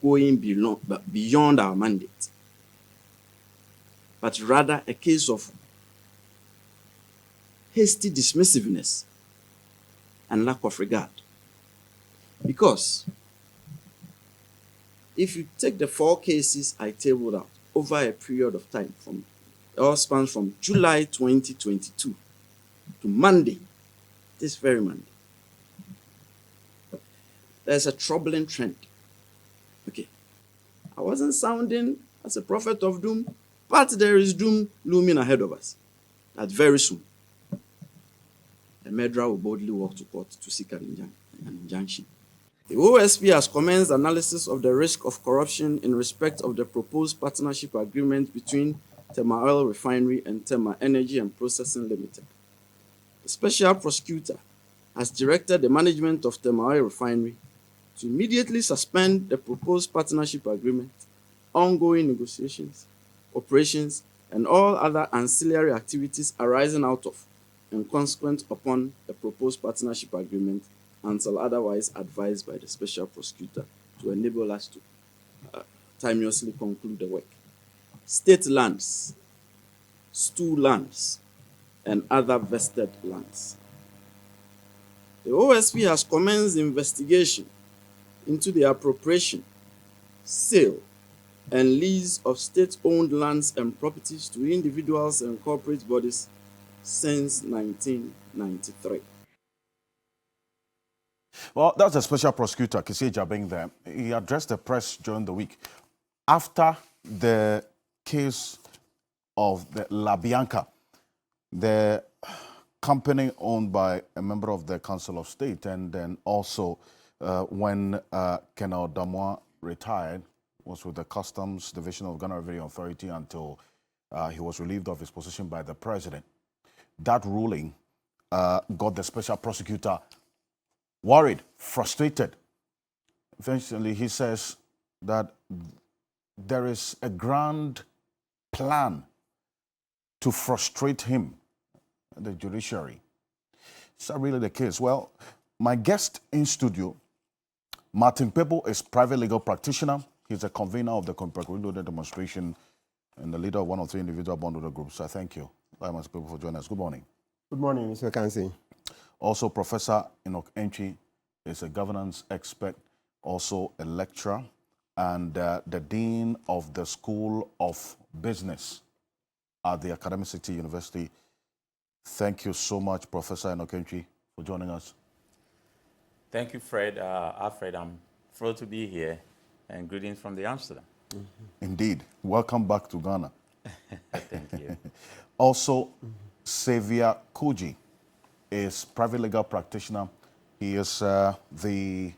going beyond our mandate, but rather a case of hasty dismissiveness and lack of regard. Because if you take the 4 cases I tabled out over a period of time, it all spans from July 2022 to Monday, this very Monday, there's a troubling trend. Okay, I wasn't sounding as a prophet of doom, but there is doom looming ahead of us. That very soon, a murderer will boldly walk to court to seek an injunction. The OSP has commenced analysis of the risk of corruption in respect of the proposed partnership agreement between Tema Oil Refinery and Tema Energy and Processing Limited. The special prosecutor has directed the management of Tema Oil Refinery to immediately suspend the proposed partnership agreement, ongoing negotiations, operations, and all other ancillary activities arising out of and consequent upon the proposed partnership agreement until otherwise advised by the special prosecutor to enable us to timeously conclude the work. State lands, stool lands, and other vested lands. The OSP has commenced investigation into the appropriation, sale, and lease of state-owned lands and properties to individuals and corporate bodies since 1993. Well, that's the special prosecutor, Kisei Jabeng there. He addressed the press during the week after the case of the La Bianca, the company owned by a member of the Council of State, and then also when Colonel Damois retired, was with the Customs Division of Ghana Revenue Authority until he was relieved of his position by the president. That ruling got the special prosecutor worried, frustrated. Eventually, he says that there is a grand plan to frustrate him, the judiciary. Is that really the case? Well, my guest in studio, Martin Pebo, is private legal practitioner. He's a convener of the Contemporary demonstration and the leader of one of 3 individual bondholder groups. So thank you very much, Pebo, for joining us. Good morning. Good morning, Mr. Kansi. Also, Professor Antwi is a governance expert, also a lecturer, and the Dean of the School of Business at the Academic City University. Thank you so much, Professor Antwi, for joining us. Thank you, Fred. Alfred, I'm thrilled to be here, and greetings from the Amsterdam. Indeed. Welcome back to Ghana. Thank you. Also, Xavier Kuji is private legal practitioner. He is the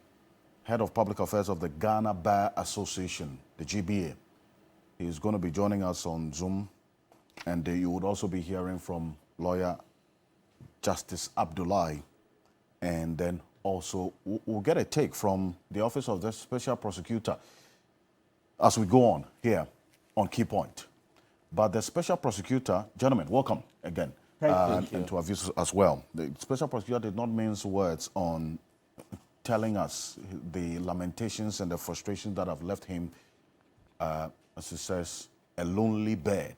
head of public affairs of the Ghana Bar Association, the GBA. He is going to be joining us on Zoom, and you would also be hearing from lawyer Justice Abdullahi, and then also we'll get a take from the office of the special prosecutor as we go on here on Key Point. But the special prosecutor, gentlemen, welcome again. Thank you. And to our viewers as well. The special prosecutor did not mince words on telling us the lamentations and the frustrations that have left him, as he says, a lonely bird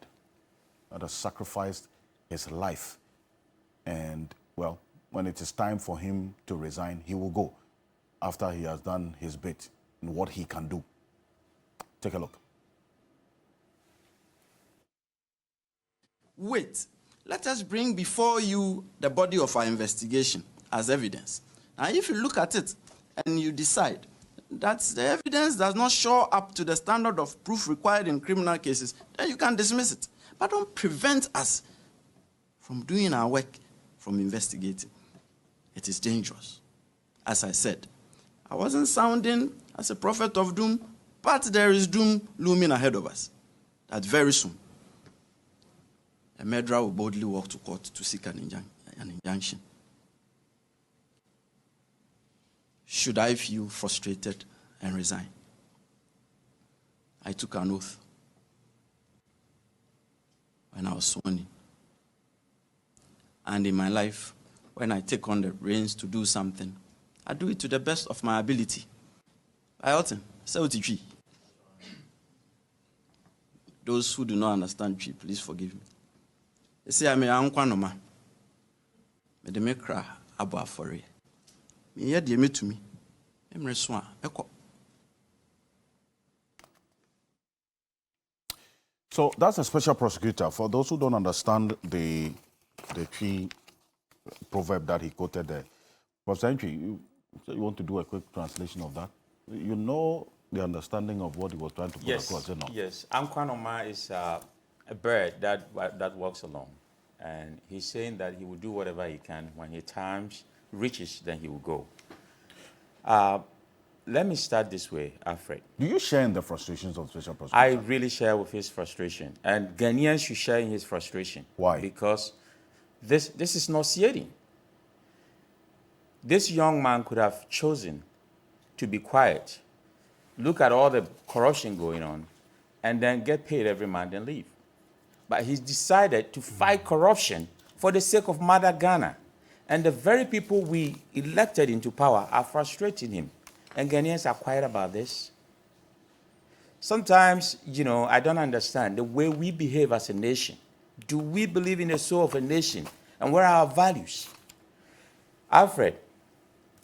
that has sacrificed his life. And, well, when it is time for him to resign, he will go after he has done his bit in what he can do. Take a look. Wait, let us bring before you the body of our investigation as evidence. Now, if you look at it and you decide that the evidence does not show up to the standard of proof required in criminal cases, then you can dismiss it. But don't prevent us from doing our work, from investigating. It is dangerous. As I said, I wasn't sounding as a prophet of doom, but there is doom looming ahead of us. That very soon, a murderer will boldly walk to court to seek an injunction. Should I feel frustrated and resign? I took an oath when I was sworn in. And in my life, when I take on the reins to do something, I do it to the best of my ability. Ailton, Sautitri, those who do not understand Twi, please forgive me. You see, I'm a Ankwanoma. Me de me kra abo afore. Me ye de me to me. Emre so a ekọ. So that's a special prosecutor. For those who don't understand the Twi proverb that he quoted there, Prof. Antwi, you want to do a quick translation of that? You know the understanding of what he was trying to put across, you know? Yes. Ankwanoma is a bird that walks alone. And he's saying that he will do whatever he can. When his time reaches, then he will go. Let me start this way, Alfred. Do you share in the frustrations of special prosecutor? I really share with his frustration. And Ghanaians should share in his frustration. Why? Because this is nauseating. This young man could have chosen to be quiet, look at all the corruption going on, and then get paid every month and leave. But he's decided to fight corruption for the sake of Mother Ghana. And the very people we elected into power are frustrating him. And Ghanaians are quiet about this. Sometimes, I don't understand the way we behave as a nation. Do we believe in the soul of a nation? And where are our values? Alfred,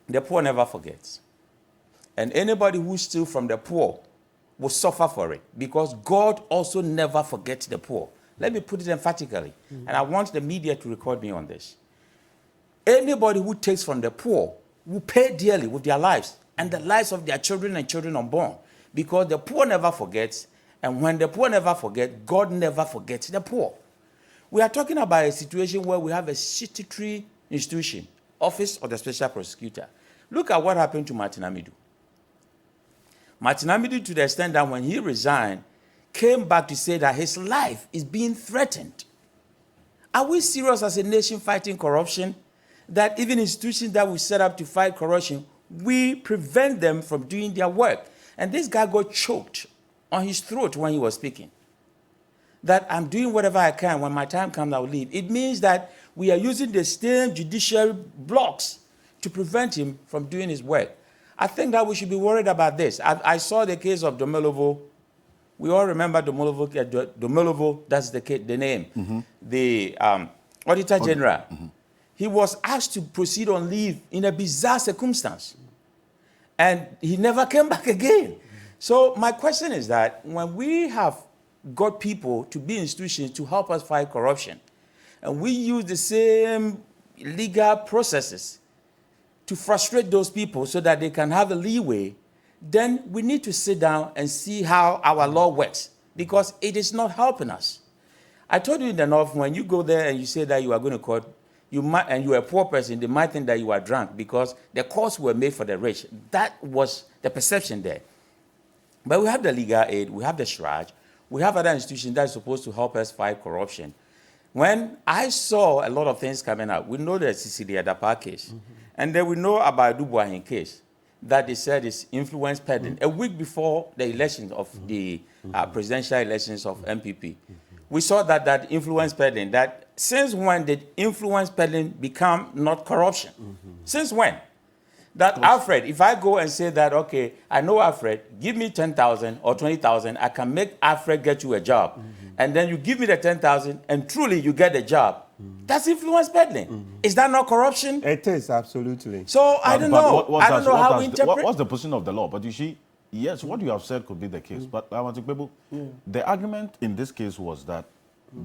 the poor never forgets. And anybody who steals from the poor will suffer for it, because God also never forgets the poor. Let me put it emphatically, and I want the media to record me on this. Anybody who takes from the poor will pay dearly with their lives and the lives of their children and children unborn, because the poor never forgets, and when the poor never forget, God never forgets the poor. We are talking about a situation where we have a statutory institution, Office of the Special Prosecutor. Look at what happened to Martin Amidu. Martin Amidu, to the extent that when he resigned, came back to say that his life is being threatened. Are we serious as a nation fighting corruption? That even institutions that we set up to fight corruption, we prevent them from doing their work. And this guy got choked on his throat when he was speaking. That I'm doing whatever I can. When my time comes, I will leave. It means that we are using the same judiciary blocks to prevent him from doing his work. I think that we should be worried about this. I saw the case of Domelovo. We all remember Domelovo, that's the name. The Auditor General. He was asked to proceed on leave in a bizarre circumstance. And he never came back again. So my question is that when we have got people to be institutions to help us fight corruption, and we use the same legal processes to frustrate those people so that they can have a leeway, then we need to sit down and see how our law works, because it is not helping us. I told you in the North, when you go there and you say that you are going to court, and you're a poor person, they might think that you are drunk because the courts were made for the rich. That was the perception there. But we have the legal aid, we have the SHRAJ, we have other institutions that are supposed to help us fight corruption. When I saw a lot of things coming up, we know the Cecilia Dapa case, and then we know about Dubois case, that they said is influence peddling. A week before the election of the presidential elections of MPP, we saw that influence peddling, that since when did influence peddling become not corruption? Since when? That Alfred, if I go and say that, okay, I know Alfred, give me 10,000 or 20,000, I can make Alfred get you a job. And then you give me the 10,000 and truly you get a job. That's influence peddling. Is that not corruption? It is, absolutely. So I don't know. I don't know how we interpret. What's the position of the law? But you see, yes, what you have said could be the case. But I want to people, the argument in this case was that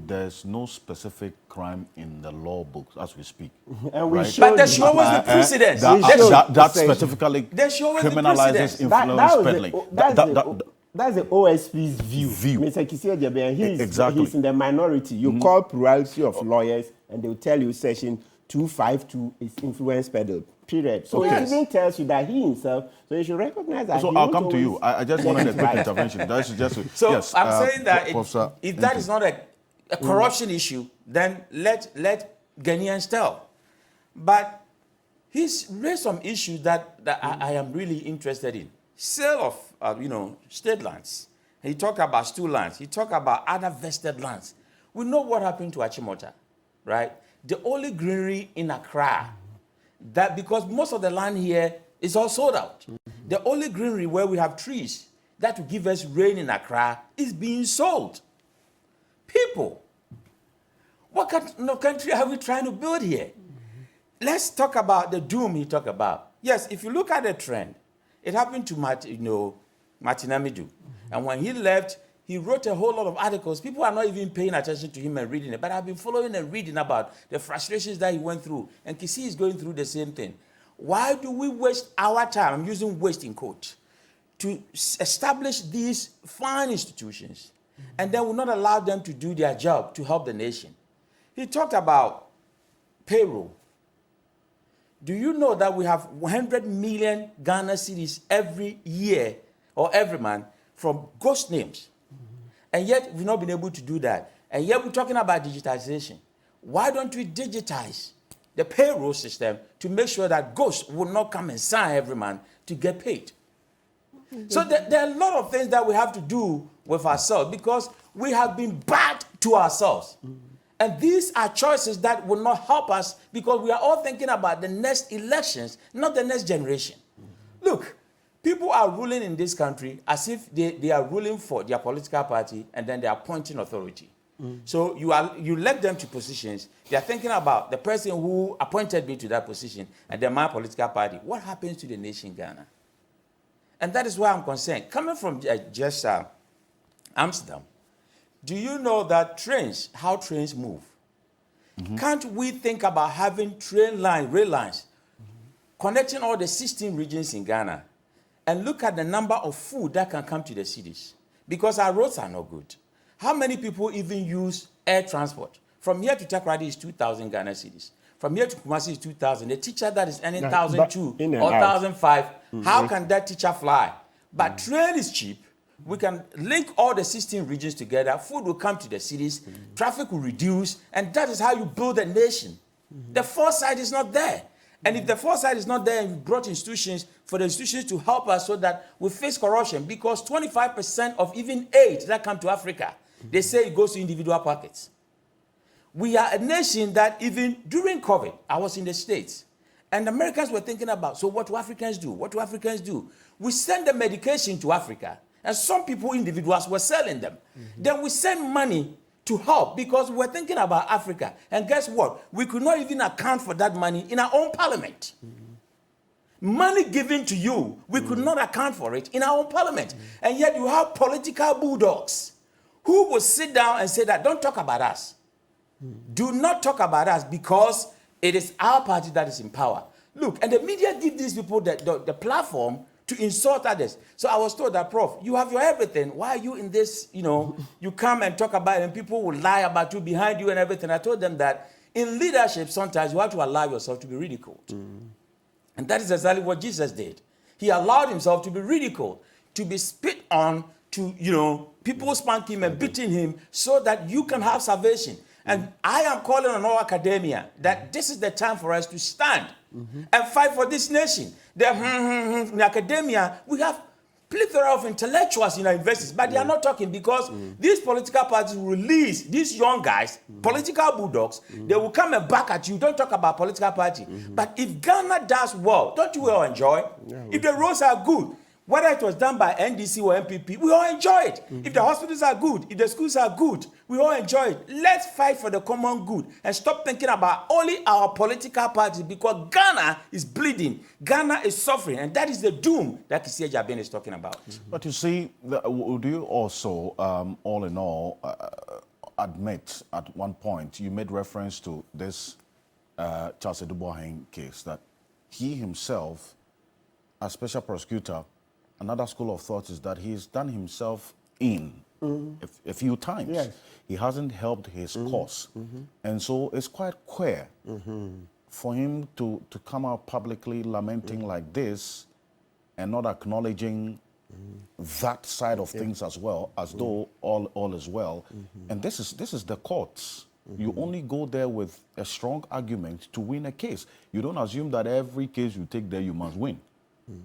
there's no specific crime in the law books as we speak. And we right? But there should always be precedence. That specifically There should always be criminalizes precedence. influence peddling. That's the OSP's view. Mr. Kisio Jabe, he's in the minority. You call plurality of lawyers, and they'll tell you section 252 is influence peddle. Period. So it even tells you that he himself, so you should recognize that. So I'll come to you. I just wanted a quick intervention. That's just so yes, I'm saying that if that Antwi. is not a corruption issue, then let Ghanaians tell. But he's raised some issues that I am really interested in. Sale of state lands. He talked about stool lands. He talked about other vested lands. We know what happened to Achimota, right? The only greenery in Accra, that because most of the land here is all sold out. The only greenery where we have trees that will give us rain in Accra is being sold. People. What kind of country are we trying to build here? Let's talk about the doom he talked about. Yes, if you look at the trend, it happened to Martin Amidu. And when he left, he wrote a whole lot of articles. People are not even paying attention to him and reading it. But I've been following and reading about the frustrations that he went through. And Kisi is going through the same thing. Why do we waste our time, I'm using waste in quotes, to establish these fine institutions and then will not allow them to do their job to help the nation? He talked about payroll. Do you know that we have 100 million Ghana cedis every year or every month from ghost names? And yet we've not been able to do that. And yet we're talking about digitization. Why don't we digitize the payroll system to make sure that ghosts will not come and sign every month to get paid? So there are a lot of things that we have to do with ourselves because we have been bad to ourselves. And these are choices that will not help us because we are all thinking about the next elections, not the next generation. Look, people are ruling in this country as if they are ruling for their political party and then they are appointing authority. So you elect them to positions. They are thinking about the person who appointed me to that position and then my political party. What happens to the nation Ghana? And that is why I'm concerned. Coming from just Amsterdam, do you know that how trains move? Can't we think about having rail lines, connecting all the 16 regions in Ghana and look at the number of food that can come to the cities? Because our roads are not good. How many people even use air transport? From here to Takoradi is 2,000 Ghana cedis. From here to Kumasi is 2,000. The teacher that is earning 1,200 or 1,500, how can that teacher fly? But train is cheap. We can link all the 16 regions together. Food will come to the cities. Traffic will reduce. And that is how you build a nation. The foresight is not there. And if the foresight is not there and you brought institutions for the institutions to help us so that we face corruption, because 25% of even aid that come to Africa, they say it goes to individual pockets. We are a nation that even during COVID, I was in the States, and Americans were thinking about, so what do Africans do? What do Africans do? We send the medication to Africa, and some people, individuals, were selling them. Then we send money to help because we're thinking about Africa. And guess what? We could not even account for that money in our own parliament. Money given to you, we could not account for it in our own parliament. And yet you have political bulldogs who will sit down and say that, don't talk about us. Do not talk about us because it is our party that is in power. Look, and the media give these people the platform to insult others. So I was told that, Prof, you have your everything. Why are you in this, you come and talk about it and people will lie about you behind you and everything. I told them that in leadership, sometimes you have to allow yourself to be ridiculed. And that is exactly what Jesus did. He allowed himself to be ridiculed, to be spit on, to, people spank him and beating him so that you can have salvation. And I am calling on all academia that this is the time for us to stand and fight for this nation. In academia, we have plethora of intellectuals in our universities, but they are not talking because these political parties will release these young guys, political bulldogs. They will come and back at you. Don't talk about political party. But if Ghana does well, don't you all enjoy? If the roads are good, whether it was done by NDC or MPP, we all enjoy it. If the hospitals are good, if the schools are good, we all enjoy it. Let's fight for the common good and stop thinking about only our political parties because Ghana is bleeding. Ghana is suffering, and that is the doom that Kisi Jabin is talking about. But you see, do you also, all in all, admit at one point, you made reference to this Charles Eduboahing case, that he himself, as special prosecutor, another school of thought is that he's done himself in a few times. Yes. He hasn't helped his cause. And so it's quite queer for him to come out publicly lamenting like this and not acknowledging that side of things as well, as though all is well. And this is the courts. You only go there with a strong argument to win a case. You don't assume that every case you take there you must win.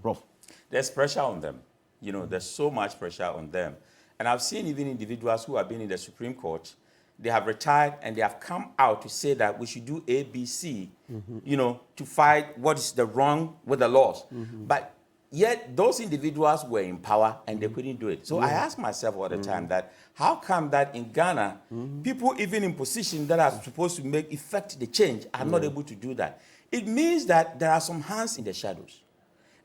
Prof. There's pressure on them. There's so much pressure on them. And I've seen even individuals who have been in the Supreme Court, they have retired and they have come out to say that we should do A, B, C, to fight what is the wrong with the laws. But yet those individuals were in power and they couldn't do it. So I ask myself all the time that how come that in Ghana, people even in positions that are supposed to effect the change are not able to do that? It means that there are some hands in the shadows.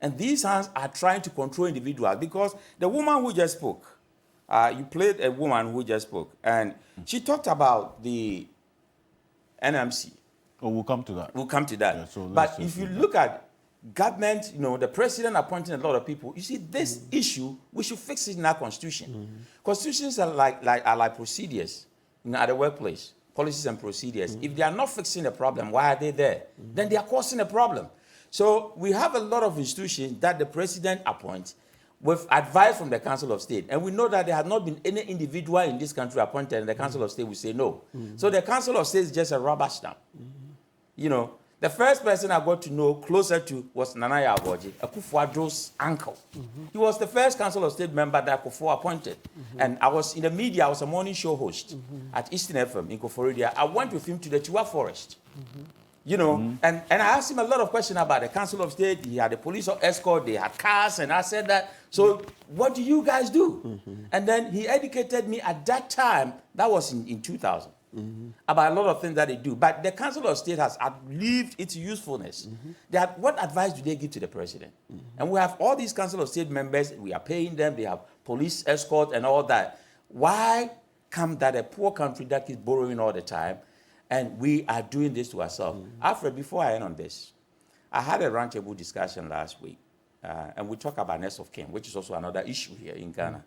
And these hands are trying to control individuals, because the woman who just spoke, you played a woman who just spoke, and she talked about the NMC. Oh, we'll come to that. We'll come to that. Yeah, so but if you look at government, the president appointing a lot of people, you see, this issue, we should fix it in our constitution. Constitutions are like procedures at the workplace, policies and procedures. If they are not fixing the problem, why are they there? Then they are causing a problem. So we have a lot of institutions that the president appoints with advice from the Council of State. And we know that there has not been any individual in this country appointed, and the Council of State will say no. So the Council of State is just a rubber stamp. The first person I got to know closer to was Nana Yaboji, Akufo-Addo's uncle. He was the first Council of State member that Akufo appointed. And I was in the media, I was a morning show host at Eastern FM in Koforidua. I went with him to the Chiwa Forest. And I asked him a lot of questions about the Council of State. He had a police escort, they had cars, and I said that, so what do you guys do? And then he educated me at that time, that was in 2000, about a lot of things that they do. But the Council of State has outlived its usefulness. What advice do they give to the president? And we have all these Council of State members, we are paying them, they have police escort and all that. Why come that a poor country that is borrowing all the time, and we are doing this to ourselves? Alfred, before I end on this, I had a roundtable discussion last week, and we talked about next of kin, which is also another issue here in Ghana.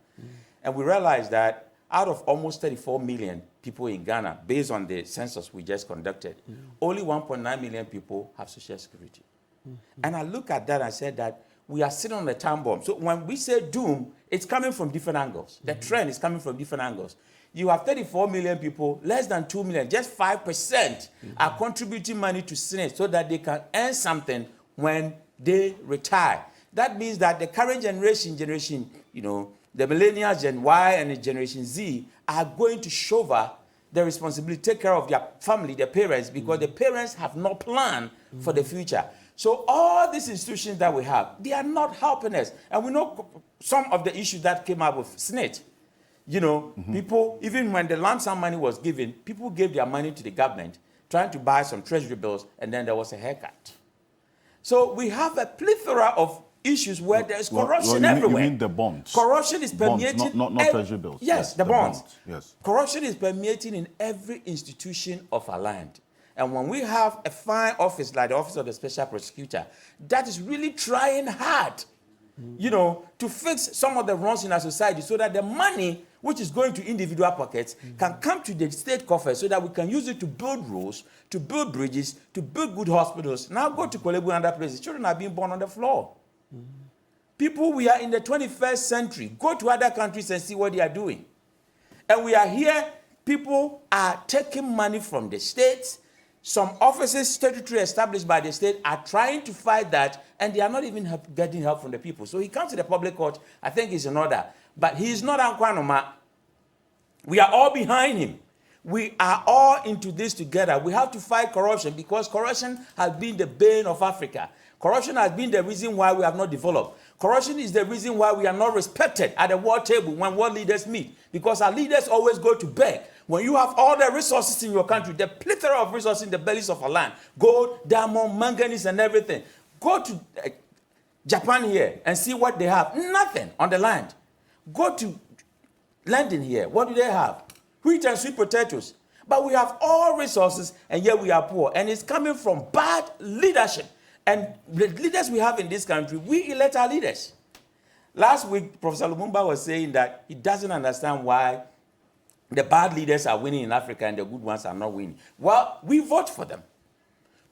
And we realized that out of almost 34 million people in Ghana, based on the census we just conducted, only 1.9 million people have social security. And I look at that and said that we are sitting on a time bomb. So when we say doom, it's coming from different angles. The trend is coming from different angles. You have 34 million people, less than 2 million, just 5% are contributing money to Senate so that they can earn something when they retire. That means that the current generation, the millennials, Gen Y, and the Generation Z are going to shoulder the responsibility, take care of their family, their parents, because the parents have no plan for the future. So all these institutions that we have, they are not helping us. And we know some of the issues that came up with Senate. People, even when the lump sum money was given, people gave their money to the government, trying to buy some treasury bills, and then there was a haircut. So we have a plethora of issues where there is corruption everywhere. You mean the bonds? Corruption is permeating. Bonds, not treasury bills. Yes, the bonds. Yes. Corruption is permeating in every institution of our land. And when we have a fine office like the Office of the Special Prosecutor, that is really trying hard, to fix some of the wrongs in our society so that the money which is going to individual pockets can come to the state coffers so that we can use it to build roads, to build bridges, to build good hospitals. Now go to Kolebu and other places. Children are being born on the floor. People, we are in the 21st century. Go to other countries and see what they are doing. And we are here, people are taking money from the states. Some offices statutory established by the state are trying to fight that, and they are not even getting help from the people. So he comes to the public court, I think he's in order. But he is not Ankwanoma. We are all behind him. We are all into this together. We have to fight corruption because corruption has been the bane of Africa. Corruption has been the reason why we have not developed. Corruption is the reason why we are not respected at the world table when world leaders meet, because our leaders always go to beg. When you have all the resources in your country, the plethora of resources in the bellies of our land, gold, diamond, manganese, and everything, go to Japan here and see what they have. Nothing on the land. Go to London here. What do they have? Wheat and sweet potatoes. But we have all resources, and yet we are poor. And it's coming from bad leadership. And the leaders we have in this country, we elect our leaders. Last week, Professor Lumumba was saying that he doesn't understand why the bad leaders are winning in Africa and the good ones are not winning. Well, we vote for them.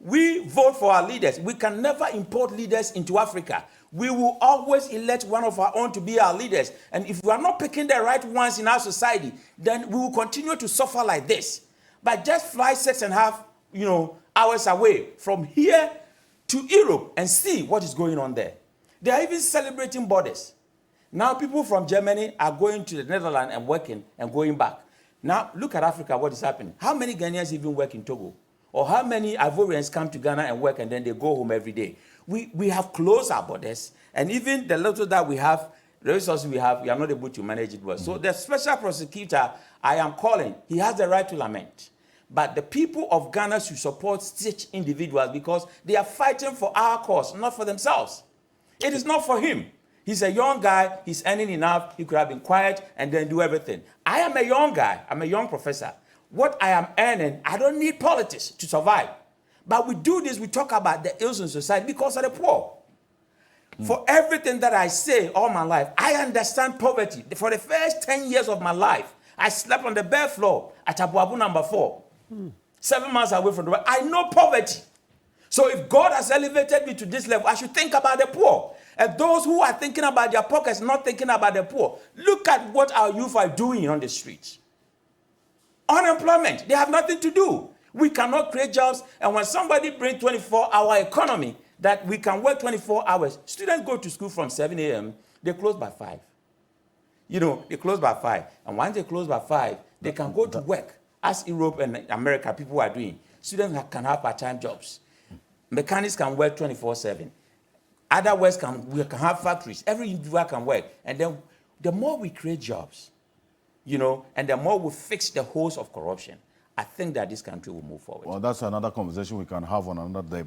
We vote for our leaders. We can never import leaders into Africa. We will always elect one of our own to be our leaders. And if we are not picking the right ones in our society, then we will continue to suffer like this. But just fly 6.5, hours away from here to Europe and see what is going on there. They are even celebrating borders. Now people from Germany are going to the Netherlands and working and going back. Now look at Africa, what is happening. How many Ghanaians even work in Togo? Or how many Ivorians come to Ghana and work and then they go home every day? We have closed our borders. And even the little that we have, the resources we have, we are not able to manage it well. So the special prosecutor I am calling, he has the right to lament. But the people of Ghana should support such individuals because they are fighting for our cause, not for themselves. It is not for him. He's a young guy, he's earning enough, he could have been quiet and then do everything. I am a young guy, I'm a young professor. What I am earning, I don't need politics to survive. But we do this, we talk about the ills in society because of the poor. For everything that I say all my life, I understand poverty. For the first 10 years of my life, I slept on the bare floor at Abuabu number 4. 7 miles away from the world. I know poverty. So if God has elevated me to this level, I should think about the poor. And those who are thinking about their pockets, not thinking about the poor, look at what our youth are doing on the streets. Unemployment, they have nothing to do. We cannot create jobs, and when somebody brings 24-hour economy, that we can work 24 hours. Students go to school from 7 a.m., they close by 5. You know, they close by 5. And once they close by 5, they can go to work, as Europe and America people are doing. Students can have part-time jobs. Mechanics can work 24/7. Other workers we can have factories. Every individual can work. And then the more we create jobs, you know, and the more we fix the holes of corruption, I think that this country will move forward. Well, that's another conversation we can have on another day.